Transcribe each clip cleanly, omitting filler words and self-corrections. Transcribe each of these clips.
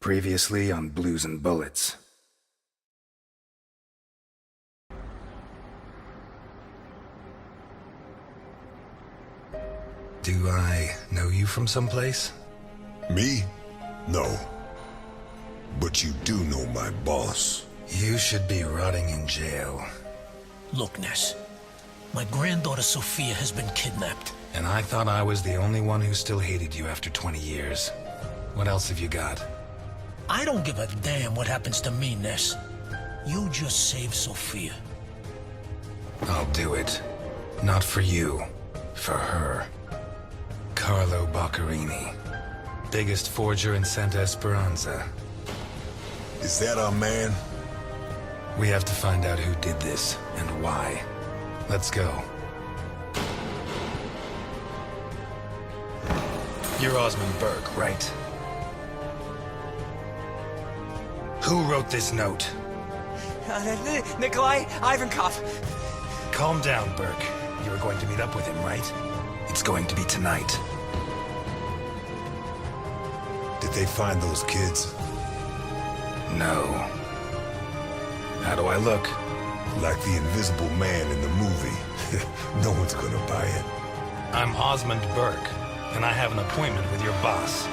Previously on Blues and Bullets. Do I know you from someplace? Me? No. But you do know my boss. You should be rotting in jail. Look, Ness. My granddaughter Sophia has been kidnapped. And I thought I was the only one who still hated you after 20 years. What else have you got? I don't give a damn what happens to me, Ness. You just save Sophia. I'll do it. Not for you. For her. Carlo Boccherini. Biggest forger in Santa Esperanza. Is that our man? We have to find out who did this, and why. Let's go. You're Osmond Burke, right? Who wrote this note? Nikolai Ivankov. Calm down, Burke. You were going to meet up with him, right? It's going to be tonight. Did they find those kids? No. How do I look? Like the Invisible Man in the movie. No one's gonna buy it. I'm Osmond Burke, and I have an appointment with your boss.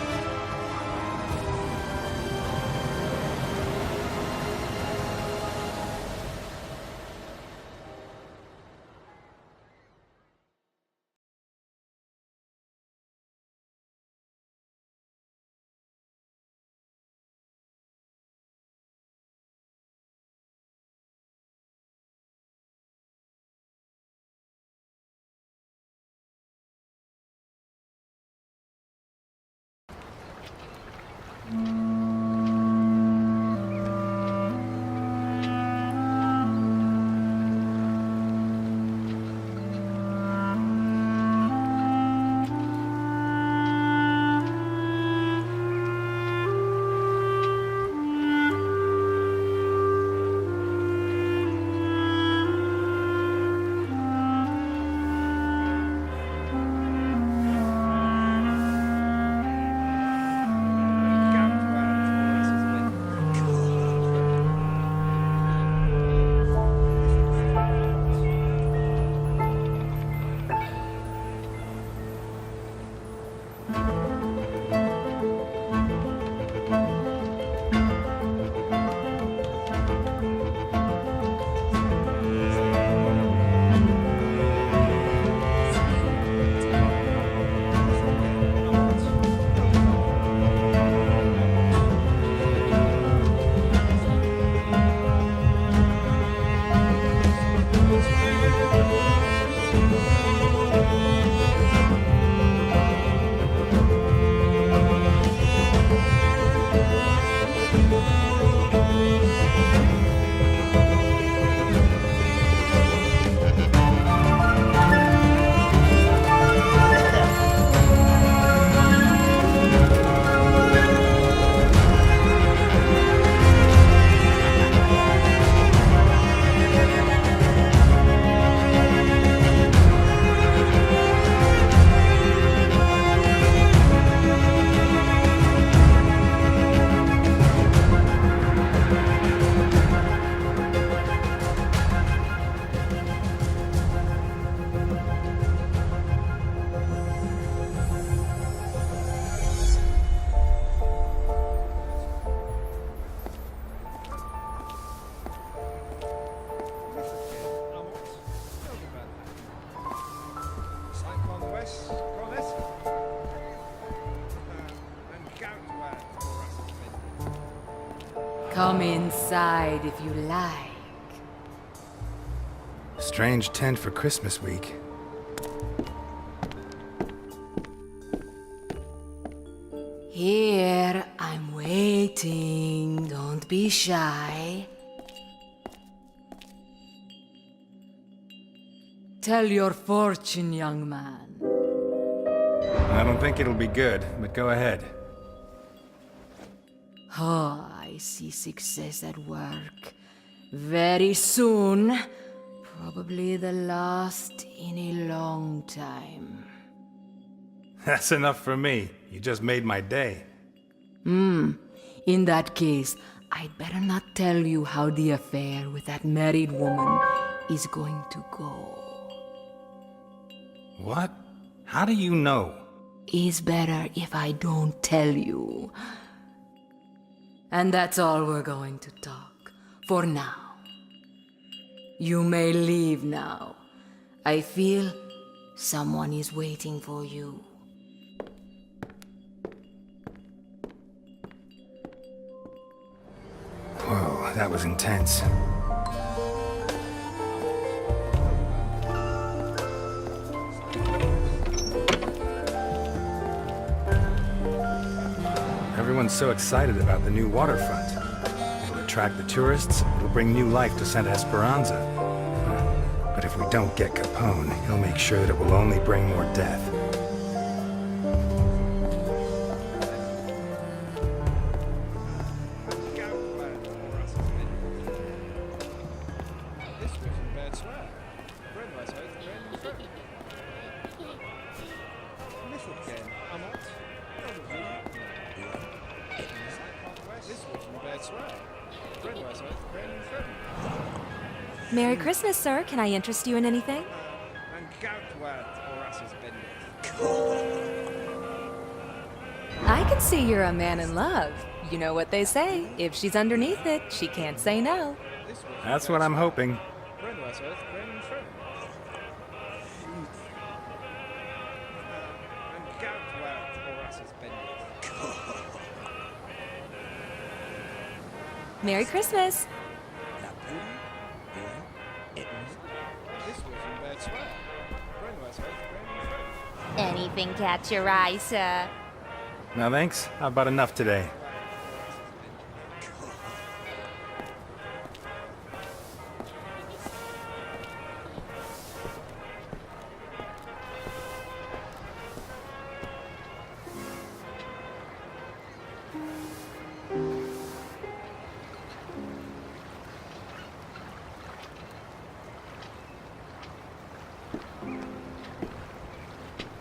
Come inside if you like. Strange tent for Christmas week. Here, I'm waiting. Don't be shy. Tell your fortune, young man. I don't think it'll be good, but go ahead. Oh, I see success at work. Very soon. Probably the last in a long time. That's enough for me. You just made my day. In that case, I'd better not tell you how the affair with that married woman is going to go. What? How do you know? It's better if I don't tell you. And that's all we're going to talk, for now. You may leave now. I feel someone is waiting for you. Whoa, that was intense. Everyone's so excited about the new waterfront. It'll attract the tourists, it'll bring new life to Santa Esperanza. But if we don't get Capone, he'll make sure that it will only bring more death. Merry Christmas, sir. Can I interest you in anything? I can see you're a man in love. You know what they say. If she's underneath it, she can't say no. That's what I'm hoping. Merry Christmas. Anything catch your eye, sir? No thanks, I've about enough today.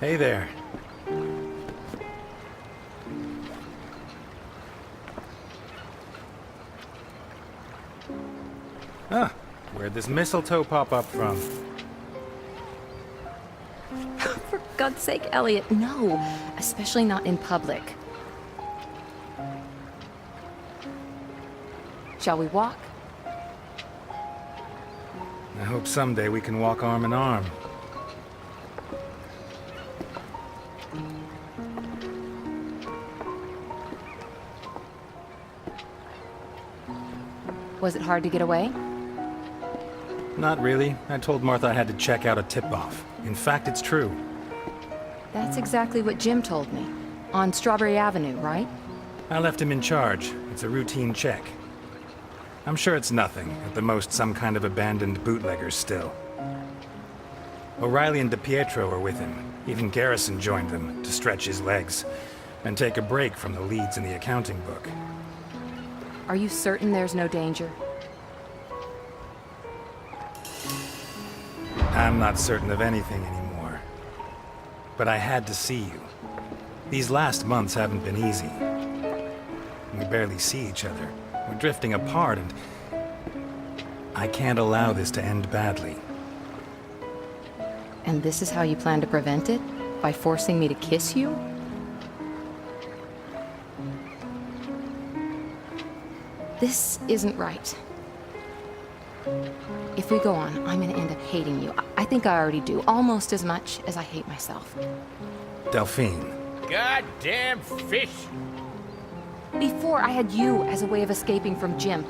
Hey there. Ah, where'd this mistletoe pop up from? For God's sake, Elliot, no. Especially not in public. Shall we walk? I hope someday we can walk arm in arm. Was it hard to get away? Not really. I told Martha I had to check out a tip-off. In fact, it's true. That's exactly what Jim told me. On Strawberry Avenue, right? I left him in charge. It's a routine check. I'm sure it's nothing. At the most, some kind of abandoned bootleggers still. O'Reilly and DiPietro were with him. Even Garrison joined them to stretch his legs and take a break from the leads in the accounting book. Are you certain there's no danger? I'm not certain of anything anymore. But I had to see you. These last months haven't been easy. We barely see each other. We're drifting apart, and I can't allow this to end badly. And this is how you plan to prevent it? By forcing me to kiss you? This isn't right. If we go on, I'm gonna end up hating you. I think I already do, almost as much as I hate myself. Delphine. Goddamn fish! Before, I had you as a way of escaping from Jim.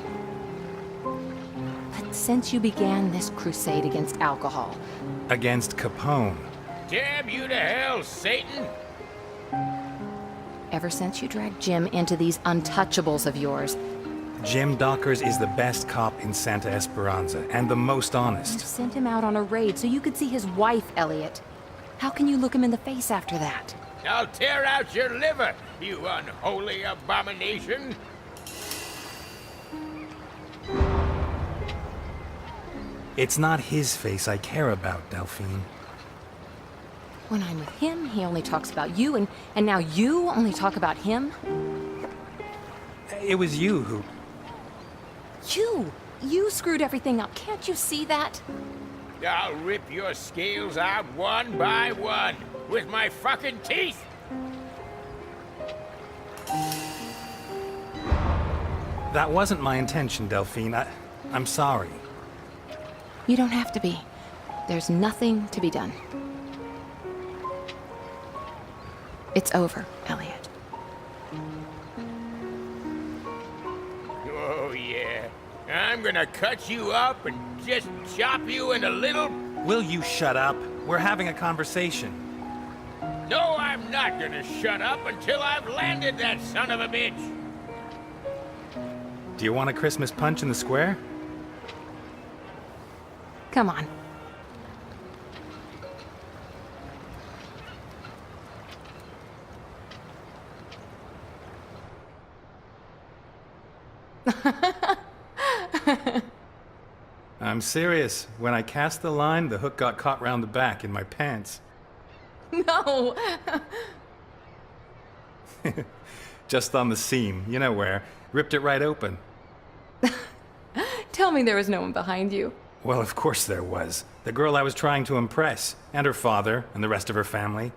But since you began this crusade against alcohol... Against Capone. Damn you to hell, Satan! Ever since you dragged Jim into these untouchables of yours... Jim Dockers is the best cop in Santa Esperanza, and the most You honest. sent him out on a raid so you could see his wife, Elliot. How can you look him in the face after that? I'll tear out your liver, you unholy abomination! It's not his face I care about, Delphine. When I'm with him, he only talks about you, and now you only talk about him? It was you who... You screwed everything up. Can't you see that? I'll rip your scales out one by one with my fucking teeth. That wasn't my intention, Delphine. I'm sorry. You don't have to be. There's nothing to be done. It's over, Elliot. Oh, yeah. I'm gonna cut you up and just chop you into little... Will you shut up? We're having a conversation. No, I'm not gonna shut up until I've landed that son of a bitch. Do you want a Christmas punch in the square? Come on. I'm serious. When I cast the line, the hook got caught round the back in my pants. No! Just on the seam, you know where. Ripped it right open. Tell me there was no one behind you. Well, of course there was. The girl I was trying to impress, and her father, and the rest of her family.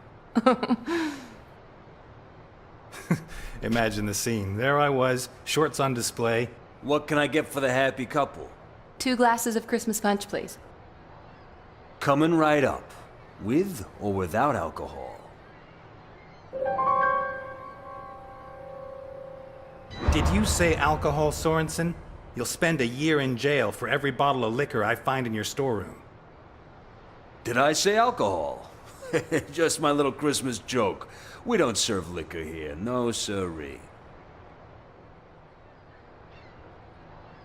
Imagine the scene. There I was, shorts on display. What can I get for the happy couple? 2 glasses of Christmas punch, please. Coming right up. With or without alcohol? Did you say alcohol, Sorensen? You'll spend a year in jail for every bottle of liquor I find in your storeroom. Did I say alcohol? Just my little Christmas joke. We don't serve liquor here, no siree.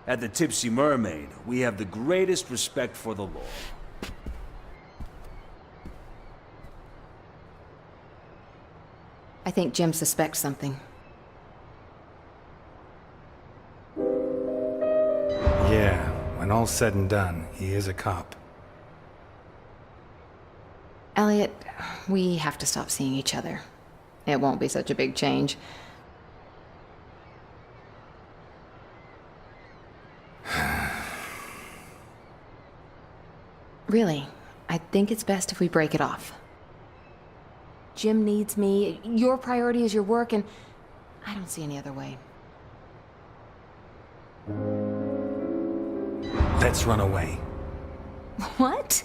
At the Tipsy Mermaid, we have the greatest respect for the law. I think Jim suspects something. Yeah, when all's said and done, he is a cop. Elliot, we have to stop seeing each other. It won't be such a big change. Really, I think it's best if we break it off. Jim needs me, your priority is your work, and I don't see any other way. Let's run away. What?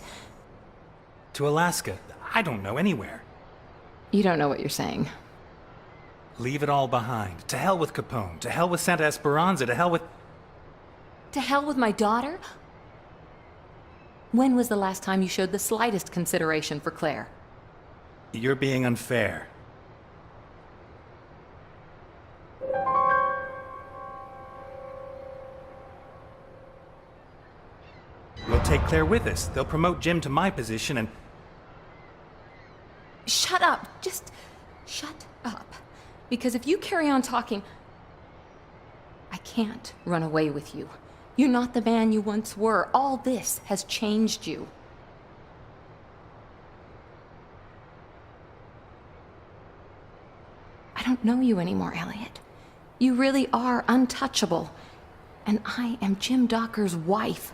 To Alaska. I don't know, anywhere. You don't know what you're saying. Leave it all behind. To hell with Capone. To hell with Santa Esperanza. To hell with... To hell with my daughter? When was the last time you showed the slightest consideration for Claire? You're being unfair. We'll take Claire with us. They'll promote Jim to my position and... Shut up! Just shut up. Because if you carry on talking, I can't run away with you. You're not the man you once were. All this has changed you. I don't know you anymore, Elliot. You really are untouchable. And I am Jim Docker's wife.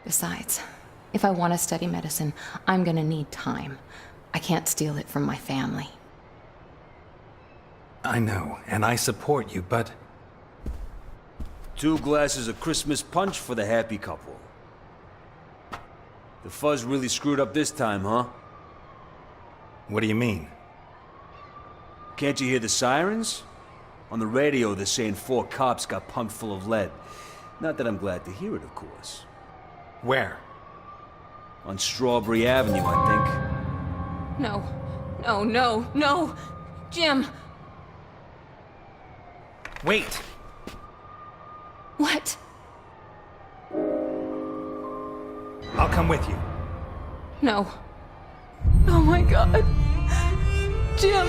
Besides, if I want to study medicine, I'm gonna need time. I can't steal it from my family. I know, and I support you, but... 2 glasses of Christmas punch for the happy couple. The fuzz really screwed up this time, huh? What do you mean? Can't you hear the sirens? On the radio, they're saying 4 cops got pumped full of lead. Not that I'm glad to hear it, of course. Where? On Strawberry Avenue, I think. No. No, no, no! Jim! Wait! What? I'll come with you. No. Oh my God. Jim!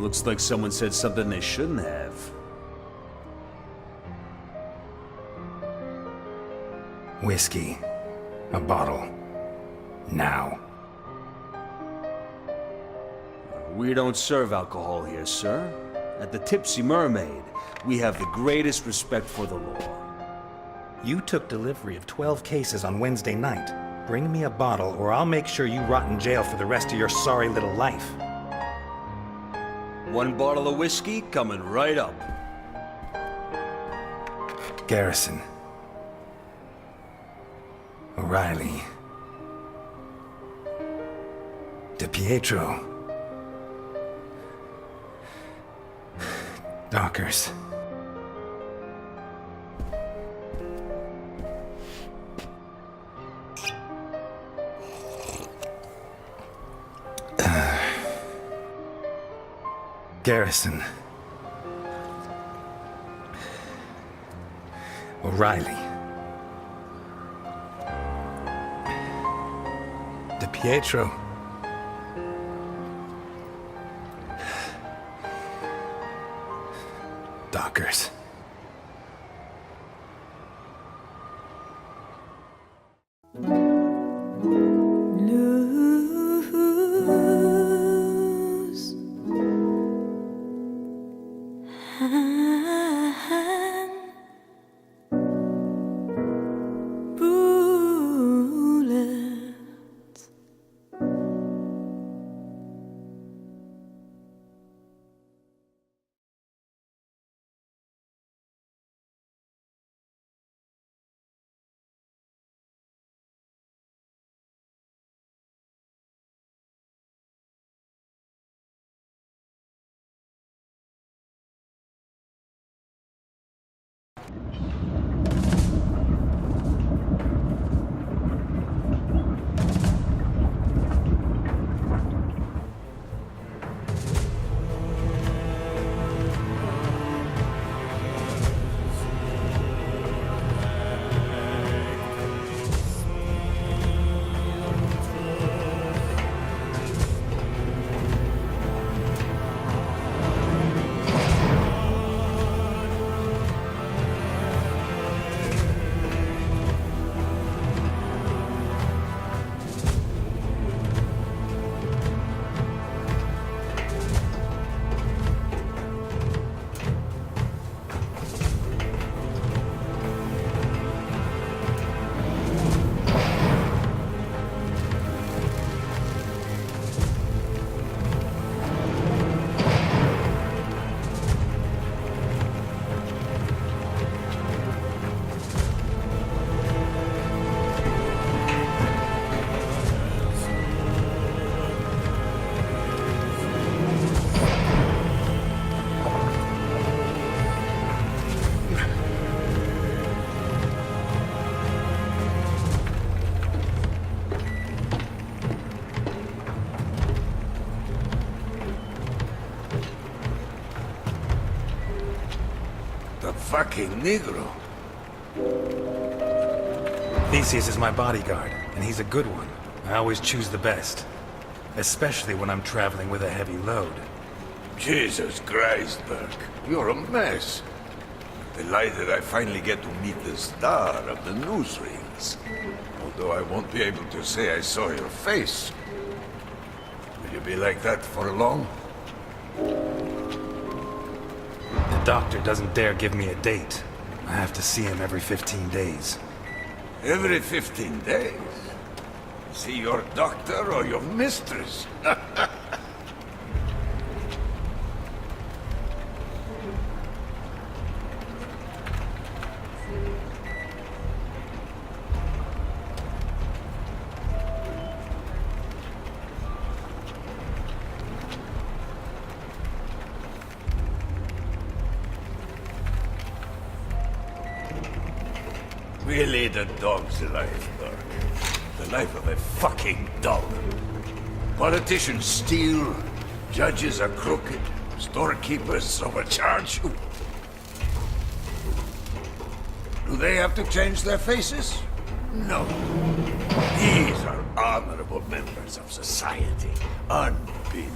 Looks like someone said something they shouldn't have. Whiskey. A bottle. Now. We don't serve alcohol here, sir. At the Tipsy Mermaid, we have the greatest respect for the law. You took delivery of 12 cases on Wednesday night. Bring me a bottle or I'll make sure you rot in jail for the rest of your sorry little life. One bottle of whiskey coming right up. Garrison. O'Reilly. DiPietro. Dockers. Garrison. O'Reilly. DiPietro. Dockers. Fucking Negro. Theseus is my bodyguard, and he's a good one. I always choose the best. Especially when I'm traveling with a heavy load. Jesus Christ, Burke. You're a mess. Delighted I finally get to meet the star of the newsreels. Although I won't be able to say I saw your face. Will you be like that for long? The doctor doesn't dare give me a date. I have to see him every 15 days. Every 15 days? See your doctor or your mistress? Really the dog's life, Burke. The life of a fucking dog. Politicians steal, judges are crooked, storekeepers overcharge you. Do they have to change their faces? No. These are honorable members of society. Unbelievable.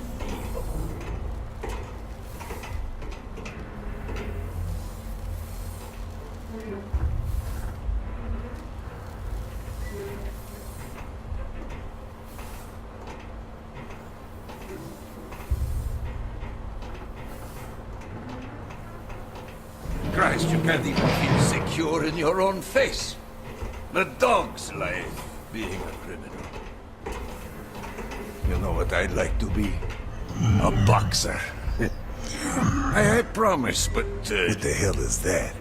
Christ, you can't even feel secure in your own face. The dog's life being a criminal. You know what I'd like to be? A boxer. I promise, but... what the hell is that?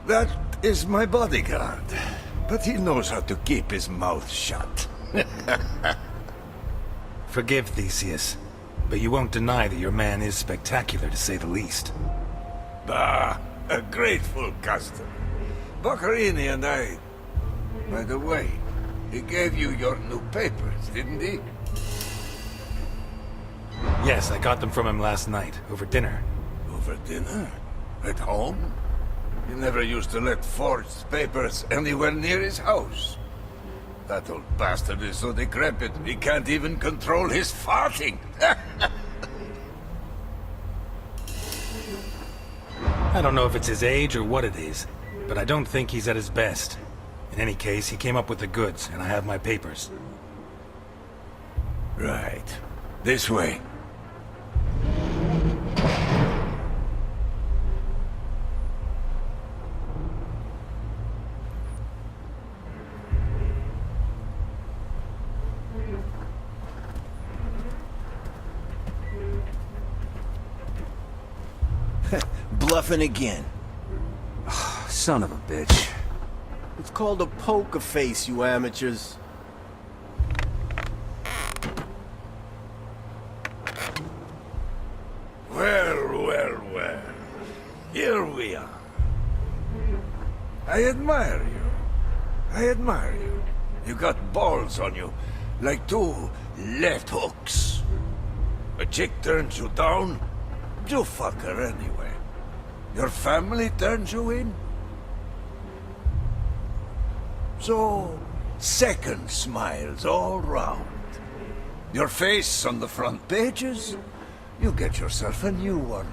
That is my bodyguard. But he knows how to keep his mouth shut. Forgive Theseus, but you won't deny that your man is spectacular, to say the least. Ah, a grateful customer. Boccherini and I... By the way, he gave you your new papers, didn't he? Yes, I got them from him last night, over dinner. Over dinner? At home? He never used to let forged papers anywhere near his house. That old bastard is so decrepit, he can't even control his farting. I don't know if it's his age or what it is, but I don't think he's at his best. In any case, he came up with the goods, and I have my papers. Right. This way. Bluffing again. Son of a bitch. It's called a poker face, you amateurs. Well. Here we are. I admire you. You got balls on you, like two left hooks. A chick turns you down, you fuck her anyway. Your family turns you in. So, second smiles all round. Your face on the front pages, you get yourself a new one.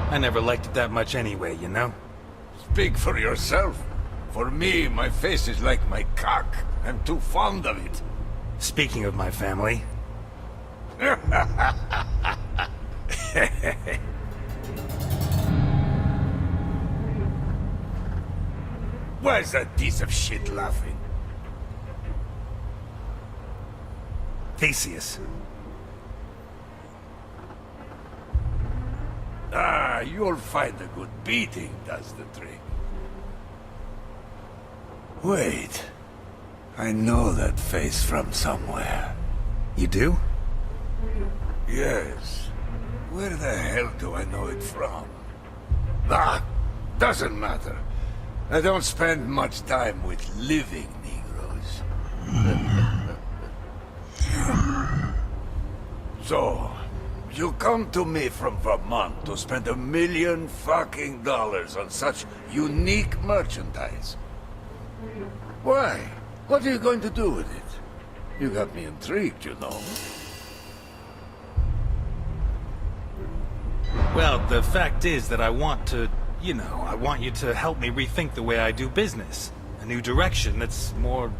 I never liked it that much anyway, you know? Speak for yourself. For me, my face is like my cock. I'm too fond of it. Speaking of my family... Why is that piece of shit laughing? Theseus. Ah, you'll find a good beating does the trick. Wait. I know that face from somewhere. You do? Yes. Where the hell do I know it from? Ah, doesn't matter. I don't spend much time with living Negroes. So, you come to me from Vermont to spend $1 million fucking on such unique merchandise. Why? What are you going to do with it? You got me intrigued, you know. Well, the fact is that I want to, I want you to help me rethink the way I do business. A new direction that's more,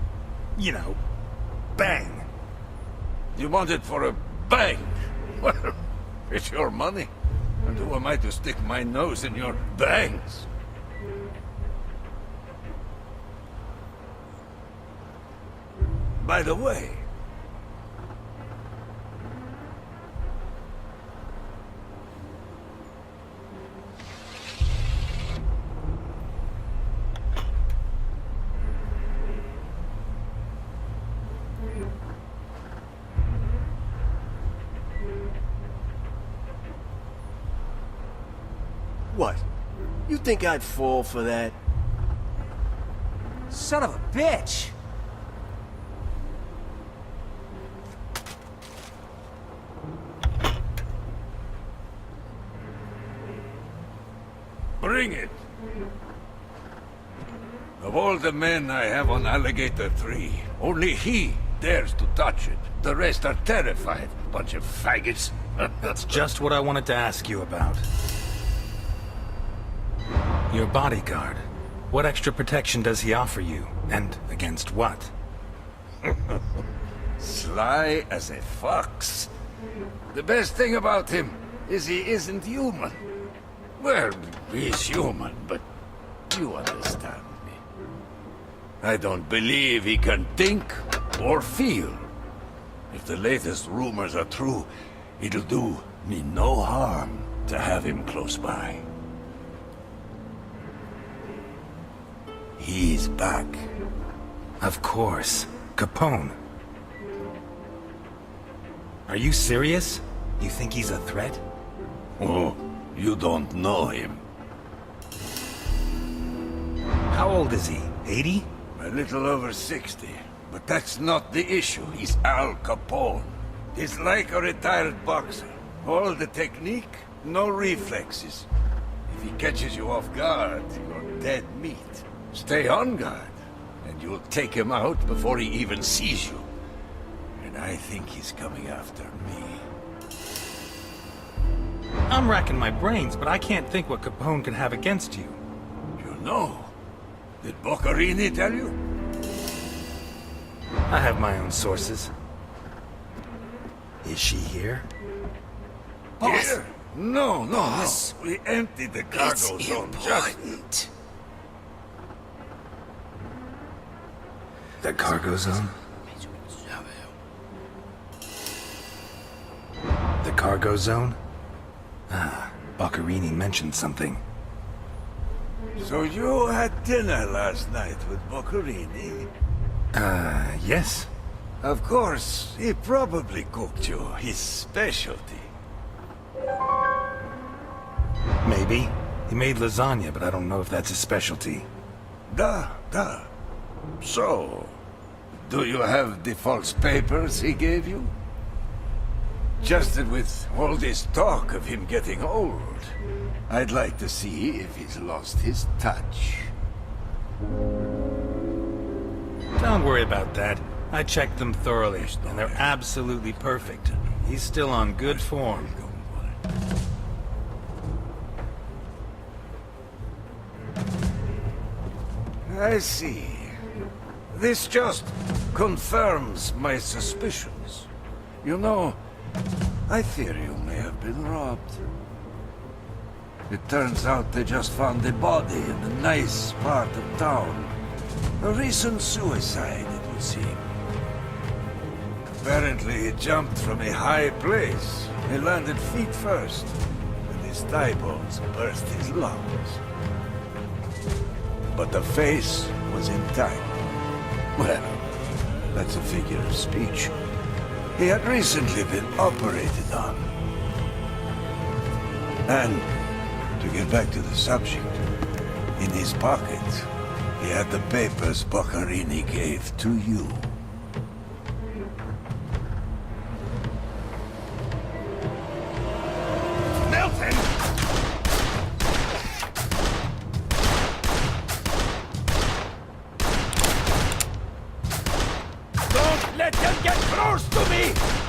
bang. You want it for a bang? Well, it's your money. And who am I to stick my nose in your bangs? By the way... What? You think I'd fall for that? Son of a bitch! Bring it! Of all the men I have on Alligator 3, only he dares to touch it. The rest are terrified. Bunch of faggots. That's just what I wanted to ask you about. Your bodyguard. What extra protection does he offer you? And against what? Sly as a fox. The best thing about him is he isn't human. Well, he's human, but you understand me. I don't believe he can think or feel. If the latest rumors are true, it'll do me no harm to have him close by. He's back. Of course. Capone. Are you serious? You think he's a threat? Oh, you don't know him. How old is he? 80? A little over 60. But that's not the issue. He's Al Capone. He's like a retired boxer. All the technique, no reflexes. If he catches you off guard, you're dead meat. Stay on guard, and you'll take him out before he even sees you. And I think he's coming after me. I'm racking my brains, but I can't think what Capone can have against you. You know? Did Boccarini tell you? I have my own sources. Is she here? Boss, Here? No. Boss. We emptied the cargo it's zone important. The cargo zone? The cargo zone? Ah, Boccarini mentioned something. So you had dinner last night with Boccarini? Yes. Of course, he probably cooked you his specialty. Maybe. He made lasagna, but I don't know if that's his specialty. Duh. So, do you have the false papers he gave you? Just that with all this talk of him getting old, I'd like to see if he's lost his touch. Don't worry about that. I checked them thoroughly, and they're absolutely perfect. He's still on good form. I see. This just confirms my suspicions. You know, I fear you may have been robbed. It turns out they just found the body in a nice part of town. A recent suicide, it would seem. Apparently he jumped from a high place. He landed feet first, and his thigh bones burst his lungs. But the face was intact. Well, that's a figure of speech. He had recently been operated on. And, to get back to the subject, in his pocket, he had the papers Boccarini gave to you. Nelson! Don't let them get close to me!